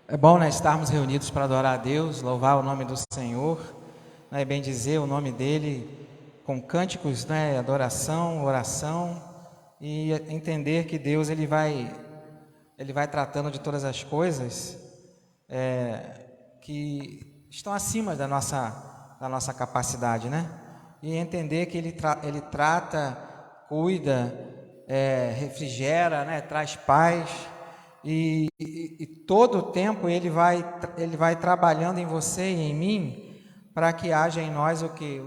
É bom, né, estarmos reunidos para adorar a Deus, louvar o nome do Senhor, né, bendizer o nome dEle com cânticos, né, adoração, oração, e entender que Deus ele vai tratando de todas as coisas que estão acima da nossa capacidade, né? E entender que ele trata, cuida, refrigera, né, traz paz. E todo o tempo ele vai trabalhando em você e em mim para que haja em nós o que?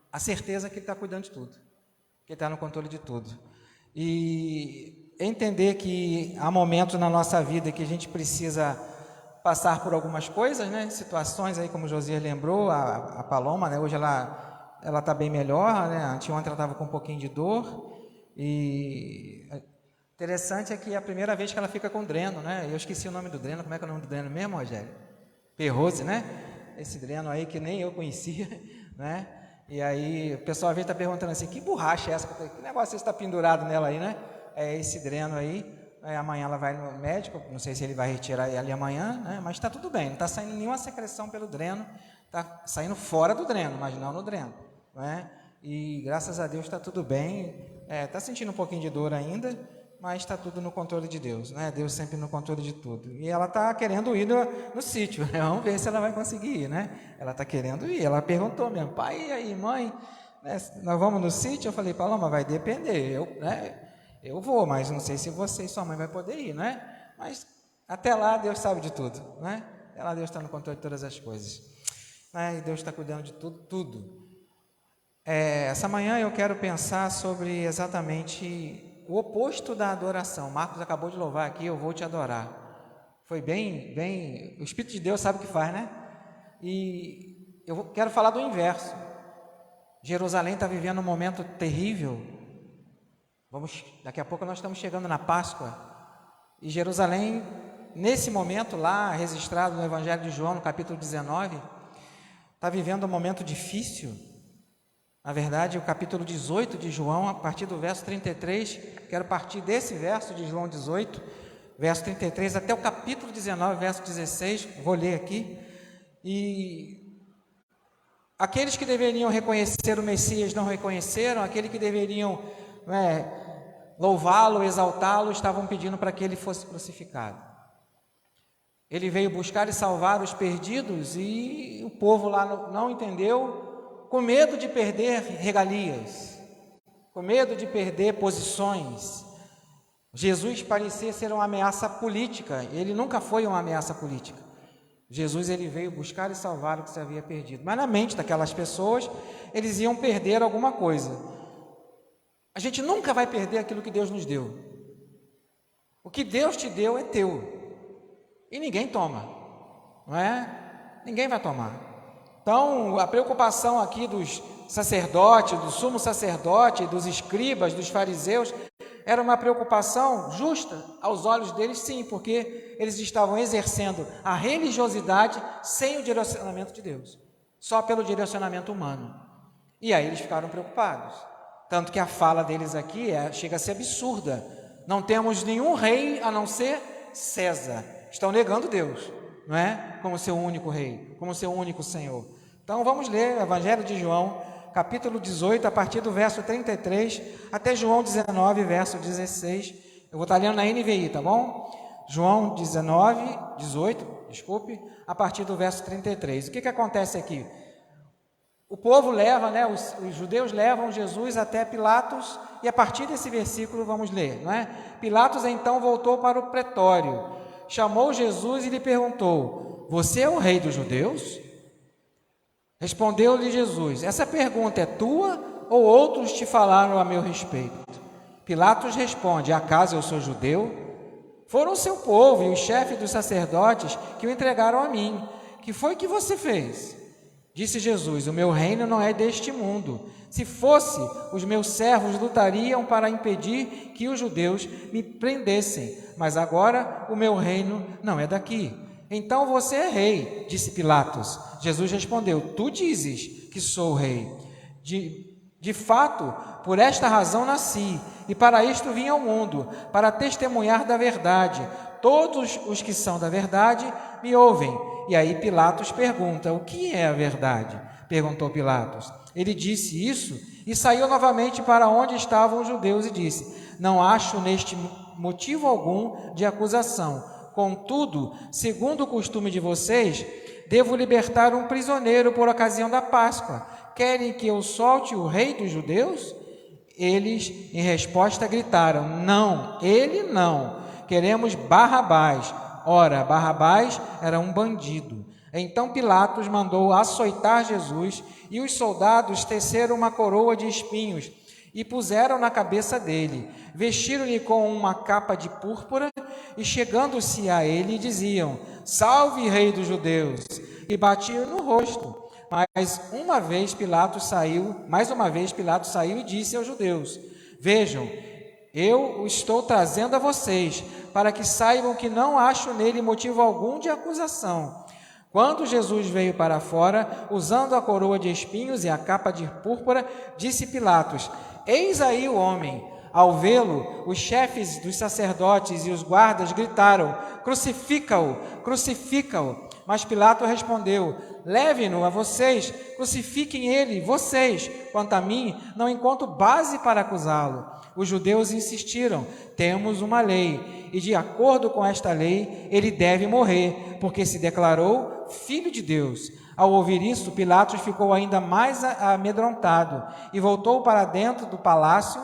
A certeza que Ele está cuidando de tudo, que Ele está no controle de tudo. E entender que há momentos na nossa vida que a gente precisa passar por algumas coisas, né? Situações aí, como o Josias lembrou, a Paloma, né? Hoje ela está bem melhor, né? Anteontem ela estava com um pouquinho de dor e... Interessante é que é a primeira vez que ela fica com dreno, né? Eu esqueci o nome do dreno. Como é que é o nome do dreno mesmo, Rogério? Perrose, né? Esse dreno aí que nem eu conhecia, né? E aí o pessoal às vezes está perguntando assim, que borracha é essa? Que negócio está pendurado nela aí, né? É esse dreno aí. Amanhã ela vai no médico, não sei se ele vai retirar ela amanhã, né? Mas está tudo bem, não está saindo nenhuma secreção pelo dreno, está saindo fora do dreno, mas não no dreno, né? E graças a Deus está tudo bem. Está sentindo um pouquinho de dor ainda, mas está tudo no controle de Deus, né? Deus sempre no controle de tudo. E ela está querendo ir no sítio, né? Vamos ver se ela vai conseguir ir, né? Ela está querendo ir. Ela perguntou mesmo, pai, e aí, mãe, né, nós vamos no sítio? Eu falei, Paloma, vai depender. Eu vou, mas não sei se você e sua mãe vai poder ir, né? Mas até lá Deus sabe de tudo, né? Até lá Deus está no controle de todas as coisas, né? E Deus está cuidando de tudo. Essa manhã eu quero pensar sobre exatamente o oposto da adoração. Marcos acabou de louvar aqui, eu vou te adorar. Foi bem, o Espírito de Deus sabe o que faz, né? E eu quero falar do inverso. Jerusalém está vivendo um momento terrível. Daqui a pouco nós estamos chegando na Páscoa. E Jerusalém, nesse momento lá, registrado no Evangelho de João, no capítulo 19, está vivendo um momento difícil. Na verdade, o capítulo 18 de João, a partir do verso 33, quero partir desse verso de João 18, verso 33, até o capítulo 19, verso 16, vou ler aqui. E aqueles que deveriam reconhecer o Messias não reconheceram, aqueles que deveriam louvá-lo, exaltá-lo, estavam pedindo para que ele fosse crucificado. Ele veio buscar e salvar os perdidos e o povo lá não entendeu, com medo de perder regalias, com medo de perder posições. Jesus parecia ser uma ameaça política, ele nunca foi uma ameaça política. Jesus ele veio buscar e salvar o que se havia perdido, mas na mente daquelas pessoas, eles iam perder alguma coisa. A gente nunca vai perder aquilo que Deus nos deu. O que Deus te deu é teu, e ninguém toma, não é? Ninguém vai tomar. Então, a preocupação aqui dos sacerdotes, do sumo sacerdote, dos escribas, dos fariseus, era uma preocupação justa aos olhos deles, sim, porque eles estavam exercendo a religiosidade sem o direcionamento de Deus, só pelo direcionamento humano. E aí eles ficaram preocupados. Tanto que a fala deles aqui chega a ser absurda. Não temos nenhum rei a não ser César. Estão negando Deus, não é? Como seu único rei, como seu único Senhor. Então vamos ler o Evangelho de João, capítulo 18, a partir do verso 33 até João 19, verso 16. Eu vou estar lendo na NVI, tá bom? João 18, a partir do verso 33. O que acontece aqui? O povo leva, né, os judeus levam Jesus até Pilatos, e a partir desse versículo vamos ler, não é? Pilatos então voltou para o pretório, chamou Jesus e lhe perguntou: você é o rei dos judeus? Respondeu-lhe Jesus: essa pergunta é tua ou outros te falaram a meu respeito? Pilatos responde: acaso eu sou judeu? Foram o seu povo e os chefes dos sacerdotes que o entregaram a mim. Que foi que você fez? Disse Jesus: o meu reino não é deste mundo. Se fosse, os meus servos lutariam para impedir que os judeus me prendessem, mas agora o meu reino não é daqui. Então você é rei, disse Pilatos. Jesus respondeu: tu dizes que sou rei. De fato, por esta razão nasci, e para isto vim ao mundo, para testemunhar da verdade. todos os que são da verdade me ouvem. E aí Pilatos pergunta: o que é a verdade? Perguntou Pilatos. Ele disse isso e saiu novamente para onde estavam os judeus e disse: não acho neste motivo algum de acusação. Contudo, segundo o costume de vocês, devo libertar um prisioneiro por ocasião da Páscoa. Querem que eu solte o rei dos judeus? Eles, em resposta, gritaram: não, ele não. Queremos Barrabás. Ora, Barrabás era um bandido. Então Pilatos mandou açoitar Jesus e os soldados teceram uma coroa de espinhos e puseram na cabeça dele. Vestiram-lhe com uma capa de púrpura e, chegando-se a ele, diziam: salve, rei dos judeus! E batiam no rosto. Mais uma vez Pilatos saiu e disse aos judeus: vejam, eu o estou trazendo a vocês, para que saibam que não acho nele motivo algum de acusação. Quando Jesus veio para fora, usando a coroa de espinhos e a capa de púrpura, disse Pilatos: eis aí o homem. Ao vê-lo, os chefes dos sacerdotes e os guardas gritaram: crucifica-o, crucifica-o. Mas Pilatos respondeu: leve-no a vocês, crucifiquem ele, vocês. Quanto a mim, não encontro base para acusá-lo. Os judeus insistiram: temos uma lei, e de acordo com esta lei, ele deve morrer, porque se declarou filho de Deus. Ao ouvir isso, Pilatos ficou ainda mais amedrontado e voltou para dentro do palácio.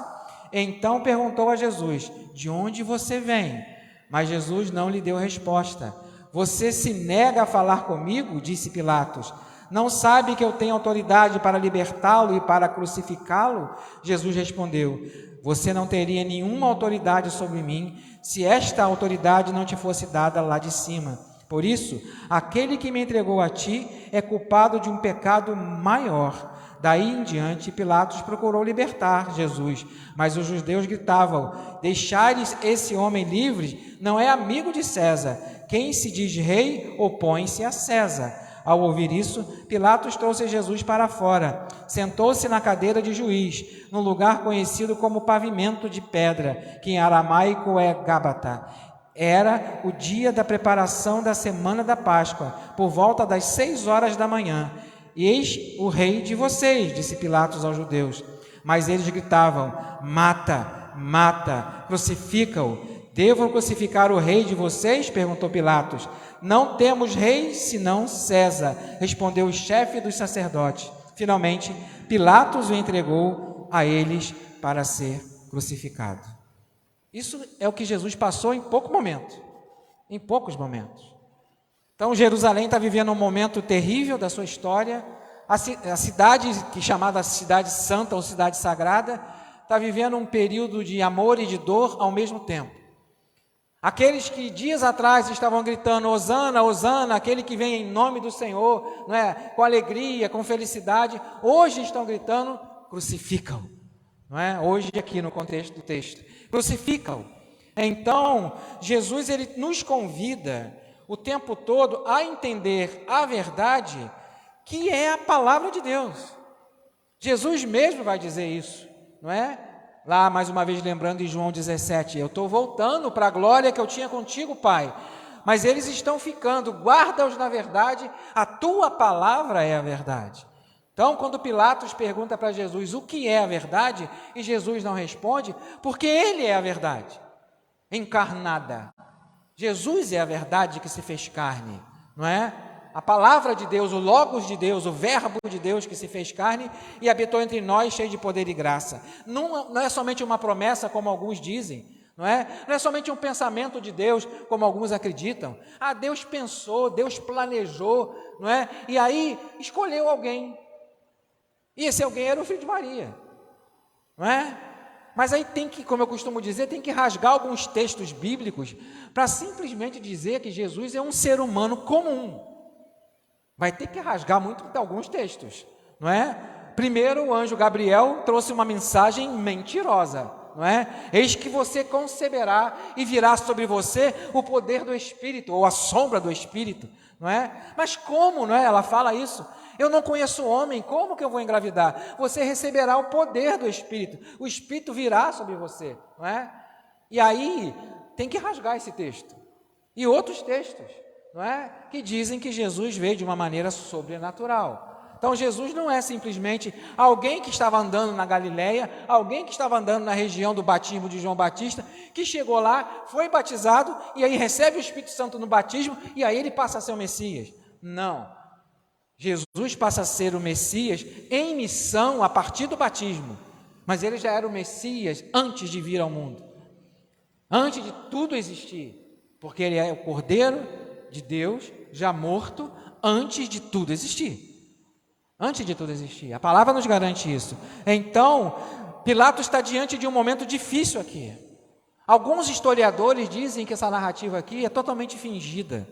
Então perguntou a Jesus: de onde você vem? Mas Jesus não lhe deu resposta. Você se nega a falar comigo? Disse Pilatos. Não sabe que eu tenho autoridade para libertá-lo e para crucificá-lo? Jesus respondeu: você não teria nenhuma autoridade sobre mim se esta autoridade não te fosse dada lá de cima. Por isso, aquele que me entregou a ti é culpado de um pecado maior. Daí em diante, Pilatos procurou libertar Jesus, mas os judeus gritavam: deixares esse homem livre, não é amigo de César. Quem se diz rei, opõe-se a César. Ao ouvir isso, Pilatos trouxe Jesus para fora, sentou-se na cadeira de juiz, num lugar conhecido como pavimento de pedra, que em aramaico é Gábata. Era o dia da preparação da semana da Páscoa, por volta das 6 horas da manhã. Eis o rei de vocês, disse Pilatos aos judeus. Mas eles gritavam: mata, mata, crucifica-o. Devo crucificar o rei de vocês? Perguntou Pilatos. Não temos rei senão César, respondeu o chefe dos sacerdotes. Finalmente, Pilatos o entregou a eles para ser crucificado. Isso é o que Jesus passou em poucos momentos. Então, Jerusalém está vivendo um momento terrível da sua história. A cidade, que é chamada Cidade Santa ou Cidade Sagrada, está vivendo um período de amor e de dor ao mesmo tempo. Aqueles que dias atrás estavam gritando: Hosana, Hosana, aquele que vem em nome do Senhor, não é? Com alegria, com felicidade, hoje estão gritando: crucificam, não é? Hoje aqui no contexto do texto, crucificam. Então, Jesus ele nos convida o tempo todo a entender a verdade, que é a palavra de Deus. Jesus mesmo vai dizer isso, não é? Lá, mais uma vez, lembrando em João 17, eu estou voltando para a glória que eu tinha contigo, Pai, mas eles estão ficando, guarda-os na verdade, a tua palavra é a verdade. Então, quando Pilatos pergunta para Jesus o que é a verdade, e Jesus não responde, porque ele é a verdade, encarnada. Jesus é a verdade que se fez carne, não é? A palavra de Deus, o Logos de Deus, o Verbo de Deus que se fez carne e habitou entre nós cheio de poder e graça. Não é somente uma promessa, como alguns dizem, não é? Não é somente um pensamento de Deus, como alguns acreditam. Deus pensou, Deus planejou, não é? E aí escolheu alguém. E esse alguém era o filho de Maria, não é? Mas aí tem que, como eu costumo dizer, tem que rasgar alguns textos bíblicos para simplesmente dizer que Jesus é um ser humano comum. Vai ter que rasgar muito de alguns textos, não é? Primeiro, o anjo Gabriel trouxe uma mensagem mentirosa, não é? Eis que você conceberá e virá sobre você o poder do Espírito, ou a sombra do Espírito, não é? Mas como, não é? Ela fala isso. Eu não conheço o homem, como que eu vou engravidar? Você receberá o poder do Espírito, o Espírito virá sobre você, não é? E aí, tem que rasgar esse texto, E outros textos, não é? Que dizem que Jesus veio de uma maneira sobrenatural. Então Jesus não é simplesmente alguém que estava andando na Galileia, alguém que estava andando na região do batismo de João Batista, que chegou lá, foi batizado e aí recebe o Espírito Santo no batismo e aí ele passa a ser o Messias. Não. Jesus passa a ser o Messias em missão a partir do batismo, mas ele já era o Messias antes de vir ao mundo, antes de tudo existir, porque ele é o Cordeiro de Deus já morto antes de tudo existir. Antes de tudo existir, a palavra nos garante isso. Então, Pilatos está diante de um momento difícil aqui. Alguns historiadores dizem que essa narrativa aqui é totalmente fingida.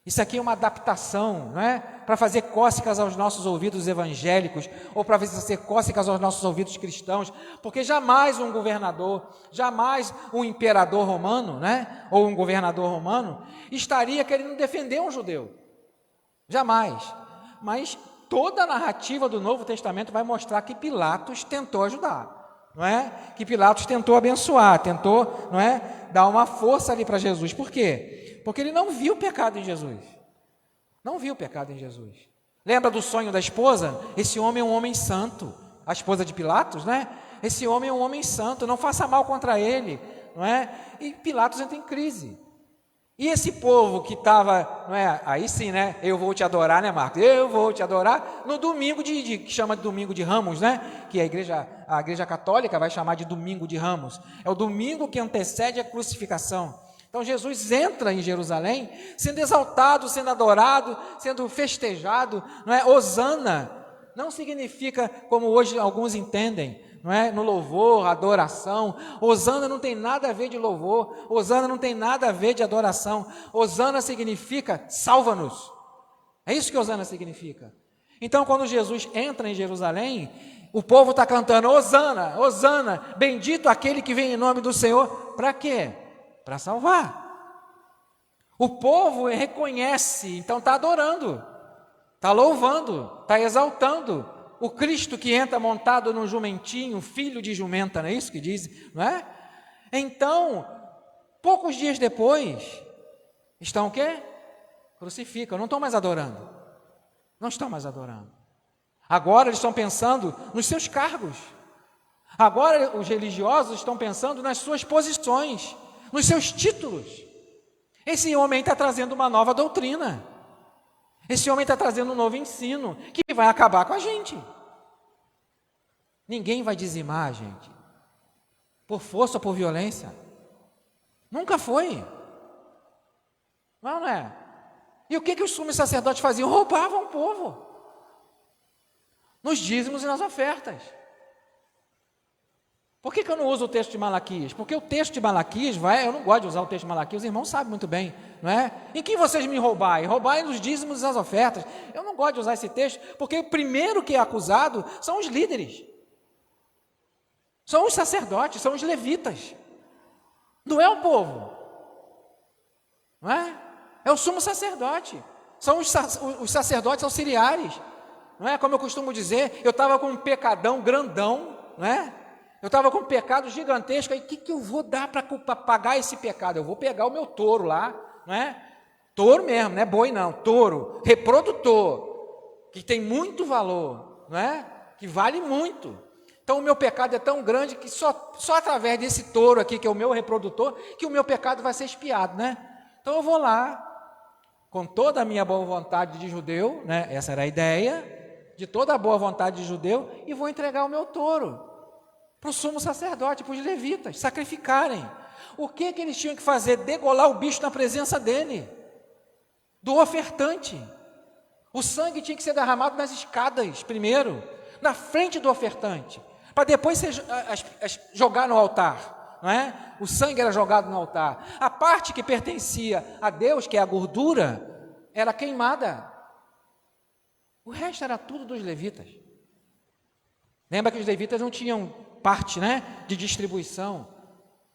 Isso aqui é uma adaptação, não é? Para fazer cócegas aos nossos ouvidos evangélicos, ou para fazer cócegas aos nossos ouvidos cristãos, porque jamais um governador, jamais um imperador romano, né? Ou um governador romano, estaria querendo defender um judeu. Jamais. Mas toda a narrativa do Novo Testamento vai mostrar que Pilatos tentou ajudar, não é? Que Pilatos tentou abençoar, tentou, não é? Dar uma força ali para Jesus. Por quê? Porque ele não viu o pecado em Jesus. Não viu o pecado em Jesus. Lembra do sonho da esposa? Esse homem é um homem santo. A esposa de Pilatos, né? Esse homem é um homem santo, não faça mal contra ele, não é? E Pilatos entra em crise. E esse povo que estava, não é? Aí sim, né? Eu vou te adorar, né, Marcos? Eu vou te adorar no domingo que chama de domingo de Ramos, né? Que a igreja católica vai chamar de domingo de Ramos. É o domingo que antecede a crucificação. Então Jesus entra em Jerusalém, sendo exaltado, sendo adorado, sendo festejado, não é? Hosana não significa como hoje alguns entendem, não é? No louvor, adoração. Hosana não tem nada a ver de louvor, Hosana não tem nada a ver de adoração. Hosana significa salva-nos. É isso que Hosana significa. Então, quando Jesus entra em Jerusalém, o povo está cantando Hosana, Hosana, bendito aquele que vem em nome do Senhor. Para quê? Para salvar. O povo reconhece, então está adorando, está louvando, está exaltando o Cristo que entra montado num jumentinho, filho de jumenta, não é isso que diz, não é? Então, poucos dias depois, estão o quê? Crucificam, não estão mais adorando. Não estão mais adorando. Agora eles estão pensando nos seus cargos. Agora os religiosos estão pensando nas suas posições, nos seus títulos. Esse homem está trazendo uma nova doutrina. Esse homem está trazendo um novo ensino que vai acabar com a gente. Ninguém vai dizimar a gente por força ou por violência. Nunca foi. Não é? E o que os sumos sacerdotes faziam? Roubavam o povo nos dízimos e nas ofertas. Por que eu não uso o texto de Malaquias? Porque o texto de Malaquias eu não gosto de usar o texto de Malaquias, os irmãos sabem muito bem, não é? Em que vocês me roubarem? Roubarem nos dízimos e nas ofertas. Eu não gosto de usar esse texto, porque o primeiro que é acusado são os líderes. São os sacerdotes, são os levitas. Não é o povo. Não é? É o sumo sacerdote. São os sacerdotes auxiliares. Não é? Como eu costumo dizer, eu estava com um pecadão grandão, não é? Eu estava com um pecado gigantesco, aí o que eu vou dar para pagar esse pecado? Eu vou pegar o meu touro lá, não é? Touro mesmo, não é boi não, touro, reprodutor, que tem muito valor, não é? Que vale muito. Então o meu pecado é tão grande que só através desse touro aqui, que é o meu reprodutor, que o meu pecado vai ser expiado, né? Então eu vou lá, com toda a minha boa vontade de judeu, né? Essa era a ideia, de toda a boa vontade de judeu, e vou entregar o meu touro para o sumo sacerdote, para os levitas, sacrificarem. O que eles tinham que fazer? Degolar o bicho na presença dele, do ofertante. O sangue tinha que ser derramado nas escadas, primeiro, na frente do ofertante, para depois ser jogar no altar, não é? O sangue era jogado no altar. A parte que pertencia a Deus, que é a gordura, era queimada. O resto era tudo dos levitas. Lembra que os levitas não tinham parte, né, de distribuição,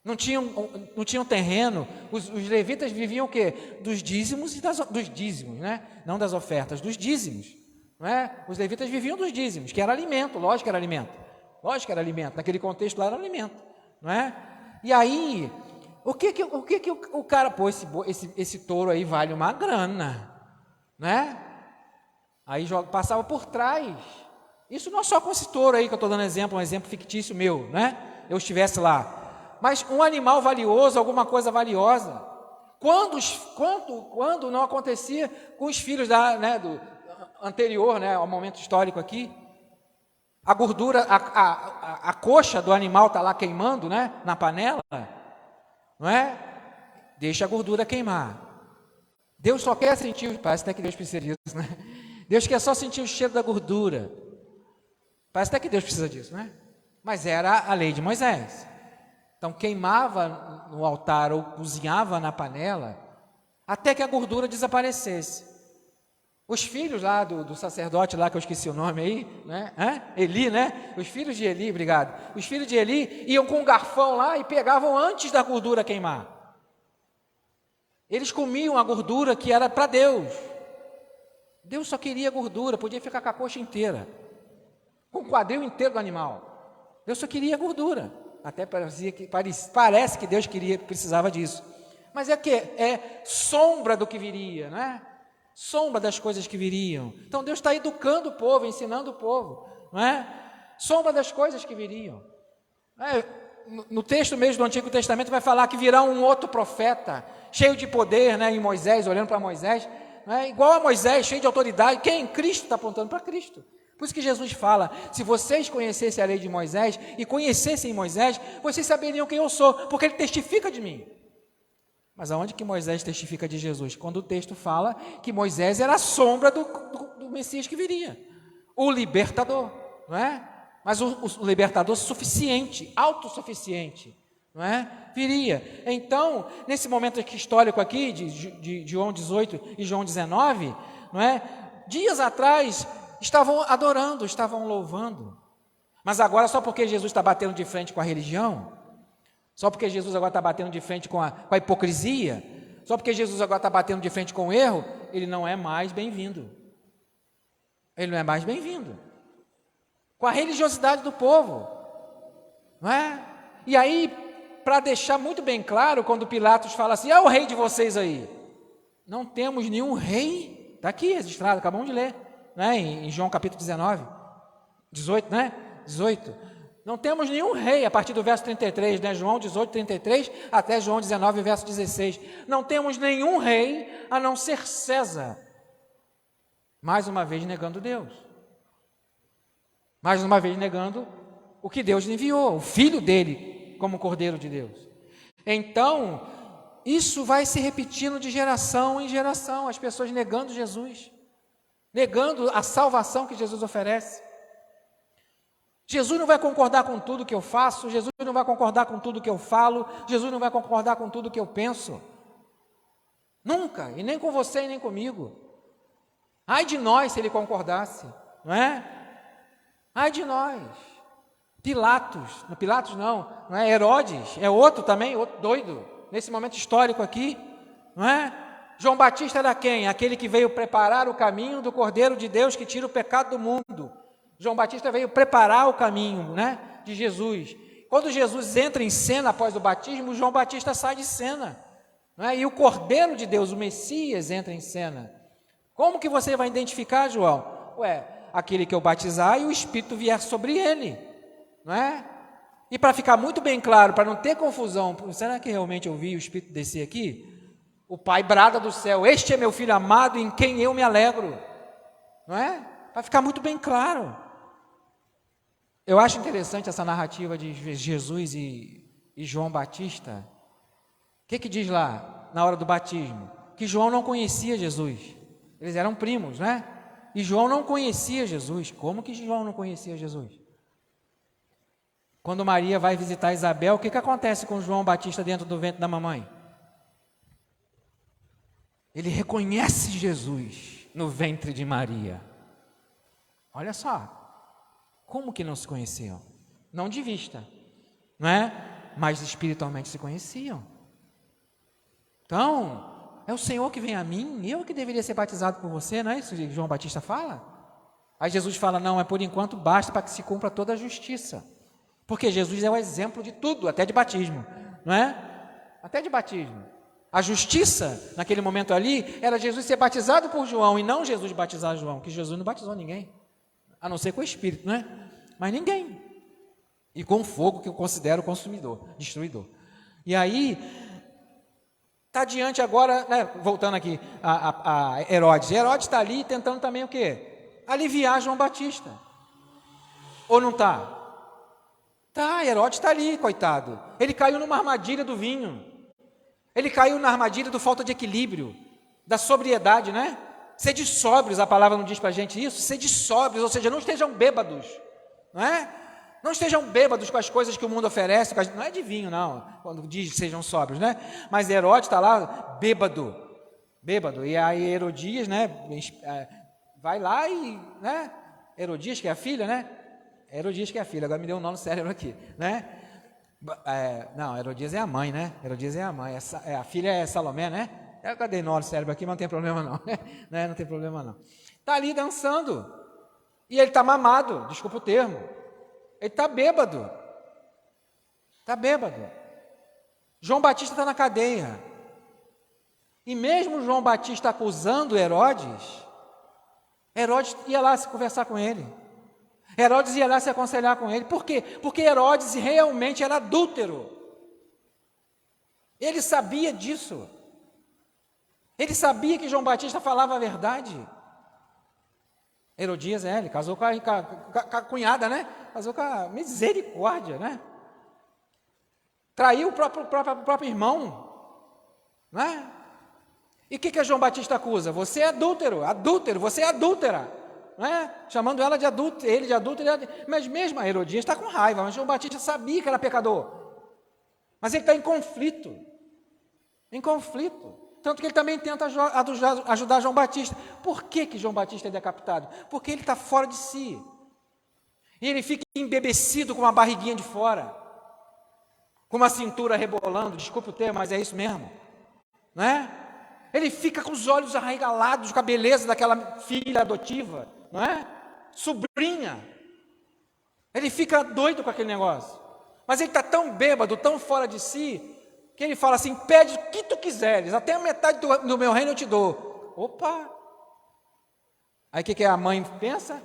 não tinham terreno. Os levitas viviam o quê? Dos dízimos e dos dízimos, né? Não das ofertas, dos dízimos, não é? Os levitas viviam dos dízimos, que era alimento, lógico que era alimento, naquele contexto lá era alimento, não é? E aí, O que o cara, pô, esse touro aí vale uma grana, né? Aí passava por trás. Isso não é só com esse touro aí que eu estou dando exemplo, um exemplo fictício meu, né? Eu estivesse lá. Mas um animal valioso, alguma coisa valiosa. Quando não acontecia com os filhos do anterior, né, ao momento histórico aqui, a gordura, a coxa do animal está lá queimando, né, na panela, não é? Deixa a gordura queimar. Deus só quer sentir, parece até que Deus precisa disso, né? Deus quer só sentir o cheiro da gordura. Parece até que Deus precisa disso, né? Mas era a lei de Moisés. Então queimava no altar ou cozinhava na panela até que a gordura desaparecesse. Os filhos lá do sacerdote lá, que eu esqueci o nome aí, né? Eli, né? Os filhos de Eli, obrigado. Os filhos de Eli iam com um garfão lá e pegavam antes da gordura queimar. Eles comiam a gordura que era para Deus. Deus só queria gordura, podia ficar com a coxa inteira, com o quadril inteiro do animal. Deus só queria gordura. Até parece que Deus precisava disso. Mas é sombra do que viria, não é? Sombra das coisas que viriam. Então Deus está educando o povo, ensinando o povo, não é? Sombra das coisas que viriam. No texto mesmo do Antigo Testamento vai falar que virá um outro profeta, cheio de poder, né? Em Moisés, olhando para Moisés, né? Igual a Moisés, cheio de autoridade. Quem? Cristo, está apontando para Cristo. Por isso que Jesus fala, se vocês conhecessem a lei de Moisés e conhecessem Moisés, vocês saberiam quem eu sou, porque ele testifica de mim. Mas aonde que Moisés testifica de Jesus? Quando o texto fala que Moisés era a sombra do Messias que viria, o libertador, não é? Mas o libertador suficiente, autossuficiente, não é? Viria. Então, nesse momento histórico aqui, de João 18 e João 19, não é? Dias atrás, estavam adorando, estavam louvando. Mas agora, só porque Jesus está batendo de frente com a religião, só porque Jesus agora está batendo de frente com a hipocrisia, só porque Jesus agora está batendo de frente com o erro, ele não é mais bem-vindo. Ele não é mais bem-vindo. Com a religiosidade do povo, não é? E aí, para deixar muito bem claro, quando Pilatos fala assim, o rei de vocês aí. Não temos nenhum rei, está aqui registrado, acabamos de ler, né? Em João capítulo 18, né? 18. Não temos nenhum rei, a partir do verso 33, né? João 18, 33, até João 19, verso 16. Não temos nenhum rei, a não ser César. Mais uma vez negando Deus. Mais uma vez negando o que Deus enviou, o Filho dele, como Cordeiro de Deus. Então, isso vai se repetindo de geração em geração, as pessoas negando Jesus, negando a salvação que Jesus oferece. Jesus não vai concordar com tudo que eu faço, Jesus não vai concordar com tudo que eu falo, Jesus não vai concordar com tudo que eu penso. Nunca, e nem com você e nem comigo. Ai de nós se ele concordasse, não é? Ai de nós. Pilatos não é? Herodes, é outro também, outro doido, nesse momento histórico aqui, não é? João Batista era quem? Aquele que veio preparar o caminho do Cordeiro de Deus que tira o pecado do mundo. João Batista veio preparar o caminho, né, de Jesus. Quando Jesus entra em cena após o batismo, João Batista sai de cena, não é? E o Cordeiro de Deus, o Messias, entra em cena. Como que você vai identificar, João? Aquele que eu batizar e o Espírito vier sobre ele, não é? E para ficar muito bem claro, para não ter confusão, será que realmente eu vi o Espírito descer aqui? O Pai brada do céu, este é meu Filho amado em quem eu me alegro, não é? Para ficar muito bem claro. Eu acho interessante essa narrativa de Jesus e João Batista. O que diz lá, na hora do batismo? Que João não conhecia Jesus. Eles eram primos, né? E João não conhecia Jesus. Como que João não conhecia Jesus? Quando Maria vai visitar Isabel, o que acontece com João Batista dentro do ventre da mamãe? Ele reconhece Jesus no ventre de Maria. Olha só. Como que não se conheciam? Não de vista, não é? Mas espiritualmente se conheciam. Então, é o Senhor que vem a mim, eu que deveria ser batizado por você, não é isso que João Batista fala? Aí Jesus fala, não, por enquanto basta para que se cumpra toda a justiça. Porque Jesus é o exemplo de tudo, até de batismo, não é? Até de batismo. A justiça, naquele momento ali, era Jesus ser batizado por João e não Jesus batizar João, que Jesus não batizou ninguém, a não ser com o Espírito, não é? Mas ninguém. E com fogo, que eu considero consumidor, destruidor. E aí, está diante agora, né, voltando aqui a Herodes. Herodes está ali tentando também o quê? Aliviar João Batista. Ou não está? Tá, Herodes está ali, coitado. Ele caiu numa armadilha do vinho. Ele caiu na armadilha do falta de equilíbrio, da sobriedade, né? Sede sóbrios, a palavra não diz para a gente isso? Sede sóbrios, ou seja, não estejam bêbados, não é? Não estejam bêbados com as coisas que o mundo oferece, não é de vinho, não, quando diz que sejam sóbrios, né? Mas Herodes está lá, bêbado, e aí Herodias, né, vai lá e, né, Herodias, que é a filha, né? Herodias que é a filha, agora me deu um nó no cérebro aqui, né? Não, Herodias é a mãe, né? Herodias é a mãe, a filha é Salomé, né? Eu dei nó no cérebro aqui, mas não tem problema não, né? Não tem problema não. Está ali dançando, e ele está mamado, desculpa o termo, ele está bêbado, João Batista está na cadeia, e mesmo João Batista acusando Herodes ia lá se conversar com ele, Herodes ia lá se aconselhar com ele. Por quê? Porque Herodes realmente era adúltero. Ele sabia disso. Ele sabia que João Batista falava a verdade. Herodias, ele casou com a cunhada, né? Casou com a misericórdia, né? Traiu o próprio irmão, né? E o que João Batista acusa? Você é adúltero, você é adúltera. Não é? Chamando ela de adúltera, ele de adúltero, mas mesmo a Herodias está com raiva, mas João Batista sabia que era pecador, mas ele está em conflito, tanto que ele também tenta ajudar João Batista. Por que João Batista é decapitado? Porque ele está fora de si, e ele fica embebecido com uma barriguinha de fora, com uma cintura rebolando, desculpe o termo, mas é isso mesmo, não é? Ele fica com os olhos arregalados com a beleza daquela filha adotiva, não é? Sobrinha. Ele fica doido com aquele negócio. Mas ele está tão bêbado, tão fora de si, que ele fala assim: pede o que tu quiseres, até a metade do meu reino eu te dou. Opa! Aí o que a mãe pensa?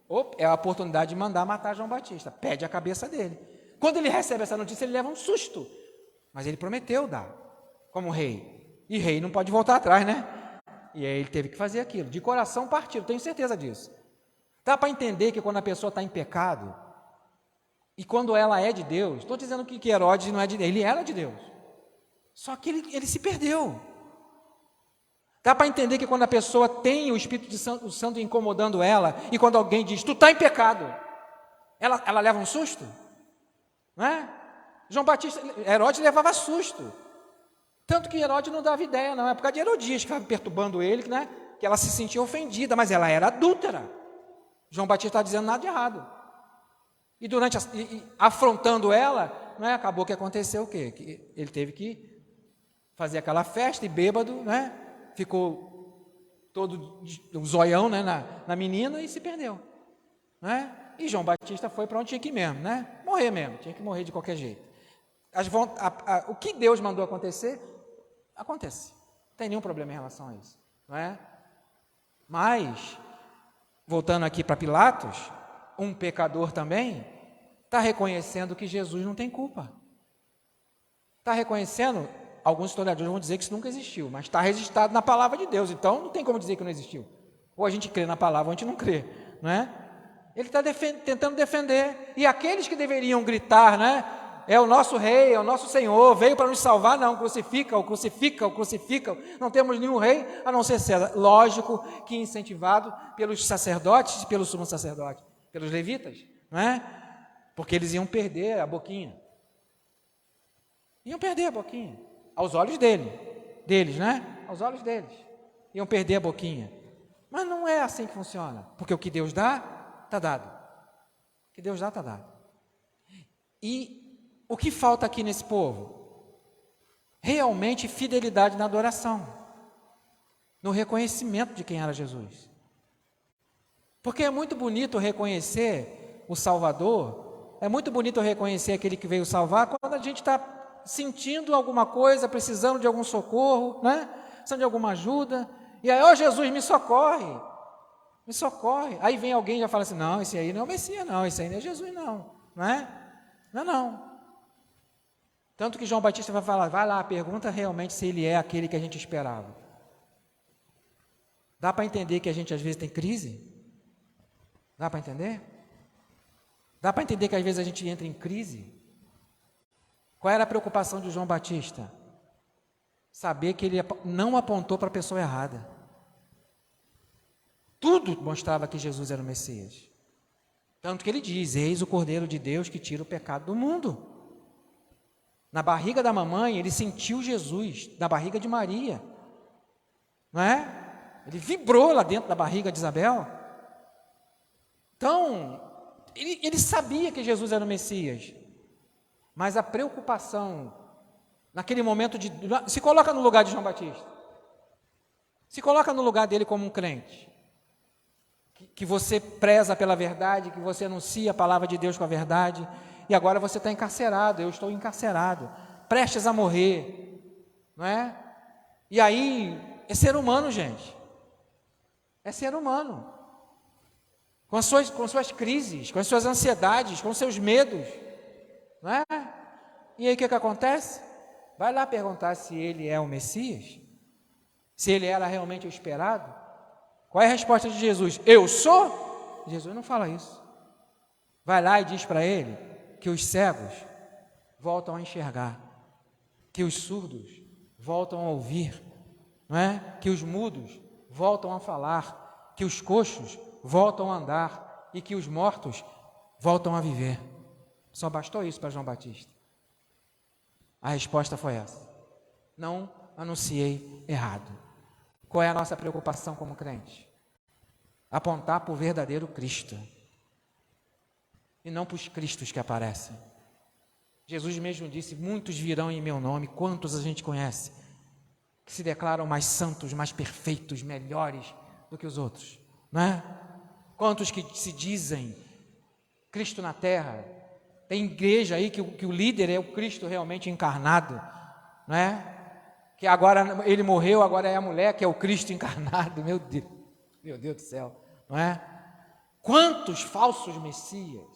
Opa, é a oportunidade de mandar matar João Batista. Pede a cabeça dele. Quando ele recebe essa notícia, ele leva um susto. Mas ele prometeu dar, como rei. E rei não pode voltar atrás, né? E aí ele teve que fazer aquilo, de coração partido, tenho certeza disso. Dá para entender que quando a pessoa está em pecado, e quando ela é de Deus, estou dizendo que Herodes não é de Deus, ele era de Deus, só que ele se perdeu. Dá para entender que quando a pessoa tem o Espírito Santo incomodando ela, e quando alguém diz, tu está em pecado, ela leva um susto, não é? Herodes levava susto. Tanto que Herodes não dava ideia, não, é por causa de Herodias que estava perturbando ele, né? Que ela se sentia ofendida, mas ela era adúltera. João Batista está dizendo nada de errado. E afrontando ela, né, acabou que aconteceu o quê? Que ele teve que fazer aquela festa e bêbado, né? Ficou todo um zoião, né, na menina e se perdeu, né? E João Batista foi para onde tinha que ir mesmo, né? Morrer mesmo, tinha que morrer de qualquer jeito. O que Deus mandou acontecer, acontece. Não tem nenhum problema em relação a isso, não é? Mas, voltando aqui para Pilatos, um pecador também está reconhecendo que Jesus não tem culpa. Está reconhecendo, alguns historiadores vão dizer que isso nunca existiu, mas está registrado na palavra de Deus, então não tem como dizer que não existiu. Ou a gente crê na palavra ou a gente não crê, não é? Ele está tentando defender, e aqueles que deveriam gritar, né? É o nosso rei, é o nosso Senhor, veio para nos salvar, não, crucifica, não temos nenhum rei a não ser César. Lógico que incentivado pelos sacerdotes e pelo sumo sacerdote, pelos levitas, não é? Porque eles iam perder a boquinha. Iam perder a boquinha, aos olhos deles, né? Aos olhos deles, iam perder a boquinha. Mas não é assim que funciona, porque o que Deus dá, está dado. O que Deus dá, está dado. E o que falta aqui nesse povo? Realmente fidelidade na adoração, no reconhecimento de quem era Jesus. Porque é muito bonito reconhecer o Salvador, é muito bonito reconhecer aquele que veio salvar, quando a gente está sentindo alguma coisa, precisando de algum socorro, né? Precisando de alguma ajuda, e aí, ó Jesus, me socorre, me socorre. Aí vem alguém e já fala assim, não, esse aí não é o Messias, não, esse aí não é Jesus, não, não é? Não. Tanto que João Batista vai falar, vai lá, pergunta realmente se ele é aquele que a gente esperava. Dá para entender que a gente às vezes tem crise? Dá para entender? Dá para entender que às vezes a gente entra em crise? Qual era a preocupação de João Batista? Saber que ele não apontou para a pessoa errada. Tudo mostrava que Jesus era o Messias. Tanto que ele diz, eis o Cordeiro de Deus que tira o pecado do mundo. Na barriga da mamãe, ele sentiu Jesus, na barriga de Maria. Não é? Ele vibrou lá dentro da barriga de Isabel. Então, ele sabia que Jesus era o Messias. Mas a preocupação, naquele momento se coloca no lugar de João Batista. Se coloca no lugar dele como um crente. Que você preza pela verdade, que você anuncia a palavra de Deus com a verdade, e agora você está encarcerado, eu estou encarcerado, prestes a morrer, não é? E aí, é ser humano, gente, é ser humano, com as suas crises, com as suas ansiedades, com os seus medos, não é? E aí o que acontece? Vai lá perguntar se ele é o Messias, se ele era realmente o esperado. Qual é a resposta de Jesus? Eu sou? Jesus não fala isso. Vai lá e diz para ele que os cegos voltam a enxergar, que os surdos voltam a ouvir, não é? Que os mudos voltam a falar, que os coxos voltam a andar e que os mortos voltam a viver. Só bastou isso para João Batista. A resposta foi essa. Não anunciei errado. Qual é a nossa preocupação como crente? Apontar para o verdadeiro Cristo e não para os cristos que aparecem. Jesus mesmo disse, muitos virão em meu nome, quantos a gente conhece, que se declaram mais santos, mais perfeitos, melhores do que os outros, não é? Quantos que se dizem Cristo na terra, tem igreja aí que o líder é o Cristo realmente encarnado, não é? Que agora ele morreu, agora é a mulher que é o Cristo encarnado, meu Deus do céu, não é? Quantos falsos messias,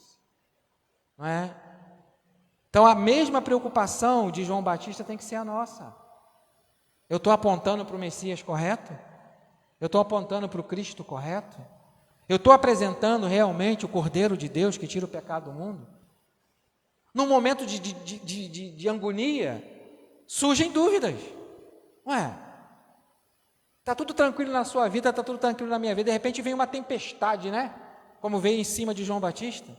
não é? Então a mesma preocupação de João Batista tem que ser a nossa. Eu estou apontando para o Messias correto? Eu estou apontando para o Cristo correto? Eu estou apresentando realmente o Cordeiro de Deus que tira o pecado do mundo? Num momento de agonia, surgem dúvidas. Ué, está tudo tranquilo na sua vida, está tudo tranquilo na minha vida, de repente vem uma tempestade, né? Como veio em cima de João Batista.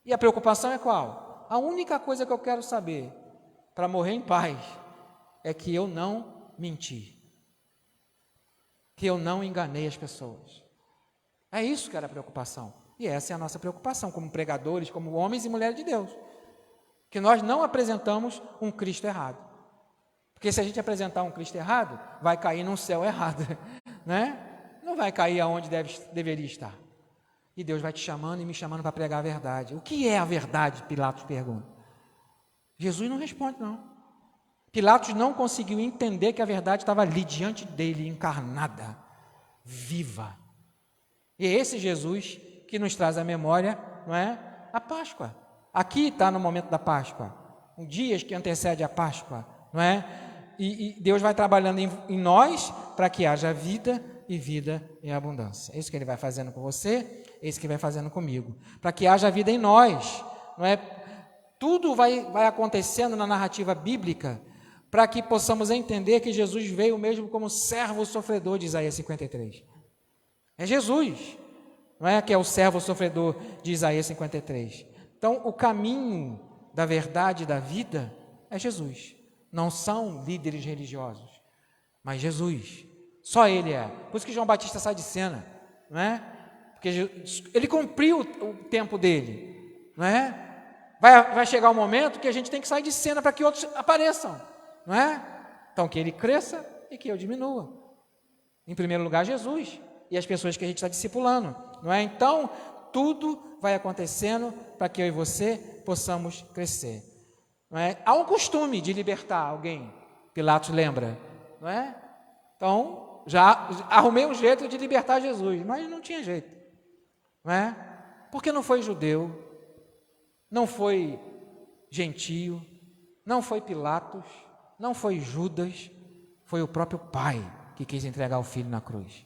E a preocupação é qual? A única coisa que eu quero saber, para morrer em paz, é que eu não menti. Que eu não enganei as pessoas. É isso que era a preocupação. E essa é a nossa preocupação, como pregadores, como homens e mulheres de Deus. Que nós não apresentamos um Cristo errado. Porque se a gente apresentar um Cristo errado, vai cair num céu errado, né? Não vai cair aonde deveria estar. E Deus vai te chamando e me chamando para pregar a verdade. O que é a verdade? Pilatos pergunta. Jesus não responde, não. Pilatos não conseguiu entender que a verdade estava ali, diante dele, encarnada, viva. E é esse Jesus que nos traz à memória, não é? A Páscoa. Aqui está no momento da Páscoa, um dia que antecede a Páscoa, não é? E Deus vai trabalhando em nós para que haja vida e vida em abundância. É isso que Ele vai fazendo com você, é isso que Ele vai fazendo comigo. Para que haja vida em nós, não é? Tudo vai acontecendo na narrativa bíblica para que possamos entender que Jesus veio mesmo como servo sofredor de Isaías 53. É Jesus, não é? Que é o servo sofredor de Isaías 53. Então, o caminho da verdade e da vida é Jesus. Não são líderes religiosos, mas Jesus. Só Ele é. Por isso que João Batista sai de cena, não é? Porque ele cumpriu o tempo dele, não é? Vai chegar um momento que a gente tem que sair de cena para que outros apareçam, não é? Então, que Ele cresça e que eu diminua. Em primeiro lugar, Jesus e as pessoas que a gente está discipulando, não é? Então, tudo vai acontecendo para que eu e você possamos crescer. não é? Há um costume de libertar alguém, Pilatos lembra, não é? Então, já arrumei um jeito de libertar Jesus, mas não tinha jeito, não é? Porque não foi judeu, não foi gentio, não foi Pilatos, não foi Judas, foi o próprio Pai que quis entregar o Filho na cruz.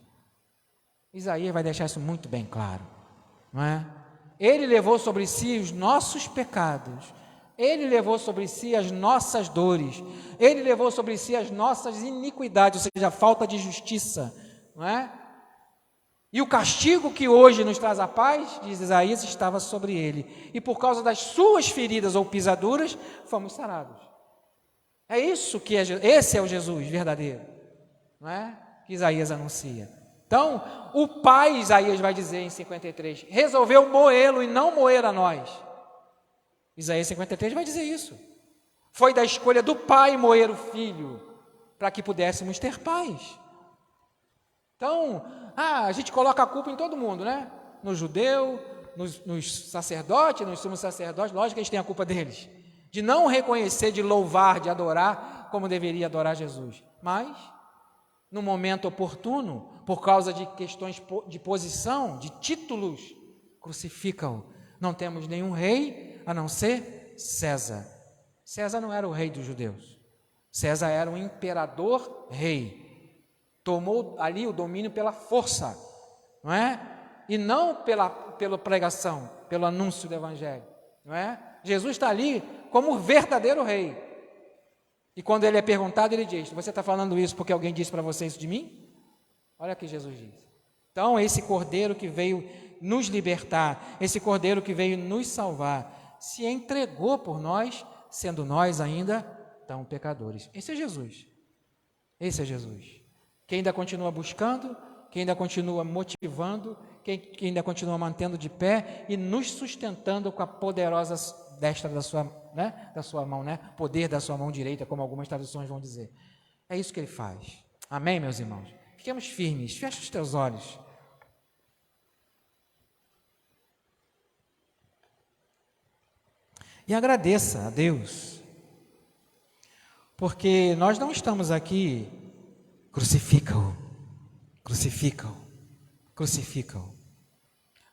Isaías vai deixar isso muito bem claro, não é? Ele levou sobre si os nossos pecados, Ele levou sobre si as nossas dores, Ele levou sobre si as nossas iniquidades, ou seja, a falta de justiça, não é? E o castigo que hoje nos traz a paz, diz Isaías, estava sobre Ele, e por causa das suas feridas ou pisaduras, fomos sarados. É isso que esse é o Jesus verdadeiro, não é? Que Isaías anuncia. Então, o Pai, Isaías vai dizer em 53, resolveu moê-lo e não moer a nós. Isaías 53 vai dizer isso. Foi da escolha do Pai moer o Filho, para que pudéssemos ter paz. Então, a gente coloca a culpa em todo mundo, né? No judeu, nos sacerdotes, nos sumos sacerdotes, lógico que eles têm a culpa deles, de não reconhecer, de louvar, de adorar, como deveria adorar Jesus. Mas, no momento oportuno, por causa de questões de posição, de títulos, crucificam. Não temos nenhum rei a não ser César. César não era o rei dos judeus. César era um imperador rei. Tomou ali o domínio pela força, não é? E não pela pregação, pelo anúncio do evangelho, não é? Jesus está ali como o verdadeiro rei. E quando ele é perguntado, ele diz: você está falando isso porque alguém disse para você isso de mim? Olha o que Jesus diz. Então, esse Cordeiro que veio nos libertar, esse Cordeiro que veio nos salvar, se entregou por nós, sendo nós ainda tão pecadores. Esse é Jesus. Esse é Jesus. Que ainda continua buscando, que ainda continua motivando, que ainda continua mantendo de pé e nos sustentando com a poderosa destra da sua mão, né? Poder da sua mão direita, como algumas traduções vão dizer. É isso que ele faz. Amém, meus irmãos? Fiquemos firmes, fecha os teus olhos. E agradeça a Deus, porque nós não estamos aqui, crucificam,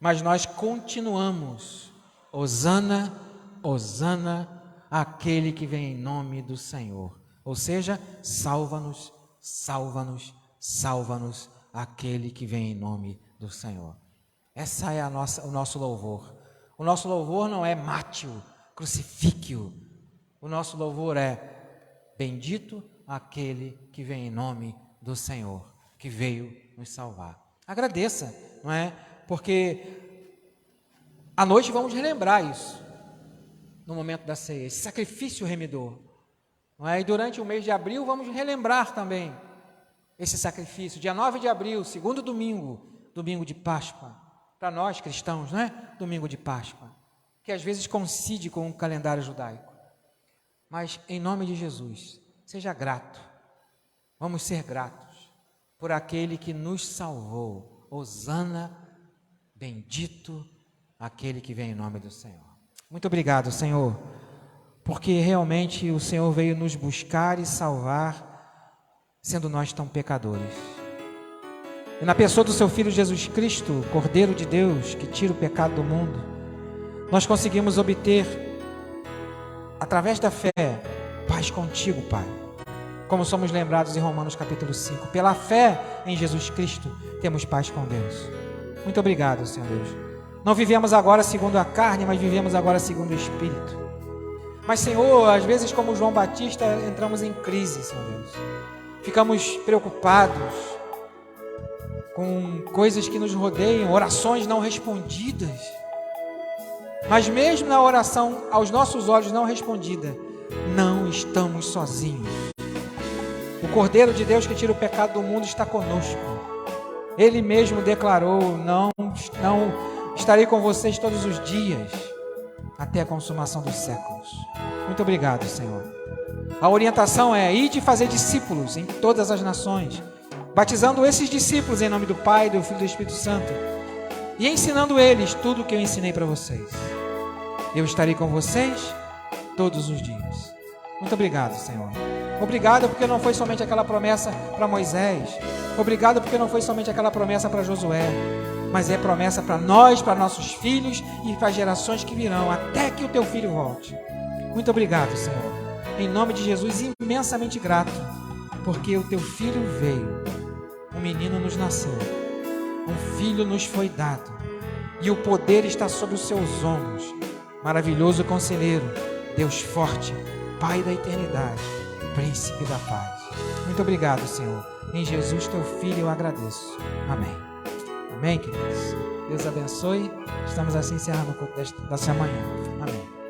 mas nós continuamos, hosana, hosana, aquele que vem em nome do Senhor, ou seja, salva-nos, salva-nos, salva-nos, aquele que vem em nome do Senhor. Essa é o nosso louvor. O nosso louvor não é mate-o, crucifique-o. O nosso louvor é bendito aquele que vem em nome do Senhor, que veio nos salvar. Agradeça, não é? Porque à noite vamos relembrar isso, no momento da ceia, esse sacrifício remidor, não é? E durante o mês de abril vamos relembrar também esse sacrifício, dia 9 de abril, segundo domingo, domingo de Páscoa, para nós cristãos, não é? Domingo de Páscoa, que às vezes coincide com o calendário judaico. Mas em nome de Jesus, seja grato, vamos ser gratos por aquele que nos salvou. Hosana, bendito aquele que vem em nome do Senhor. Muito obrigado, Senhor, porque realmente o Senhor veio nos buscar e salvar, sendo nós tão pecadores. E na pessoa do seu Filho Jesus Cristo, Cordeiro de Deus, que tira o pecado do mundo, nós conseguimos obter, através da fé, paz contigo, Pai. Como somos lembrados em Romanos capítulo 5. Pela fé em Jesus Cristo, temos paz com Deus. Muito obrigado, Senhor Deus. Não vivemos agora segundo a carne, mas vivemos agora segundo o Espírito. Mas, Senhor, às vezes, como João Batista, entramos em crise, Senhor Deus. Ficamos preocupados com coisas que nos rodeiam, orações não respondidas. Mas mesmo na oração aos nossos olhos não respondida, não estamos sozinhos. O Cordeiro de Deus que tira o pecado do mundo está conosco. Ele mesmo declarou: não estarei com vocês todos os dias, até a consumação dos séculos. Muito obrigado, Senhor. A orientação é: ide e fazer discípulos em todas as nações, batizando esses discípulos em nome do Pai, do Filho e do Espírito Santo, e ensinando eles tudo o que eu ensinei para vocês. Eu estarei com vocês todos os dias. Muito obrigado, Senhor. Obrigado porque não foi somente aquela promessa para Moisés. Obrigado porque não foi somente aquela promessa para Josué, mas é promessa para nós, para nossos filhos e para gerações que virão, até que o teu filho volte. Muito obrigado, Senhor. Em nome de Jesus, imensamente grato, porque o teu filho veio, um menino nos nasceu, um filho nos foi dado, e o poder está sobre os seus ombros. Maravilhoso conselheiro, Deus forte, Pai da eternidade, Príncipe da paz. Muito obrigado, Senhor. Em Jesus, teu Filho, eu agradeço. Amém. Amém, queridos. Deus abençoe. Estamos assim encerrando o culto desta manhã. Amém.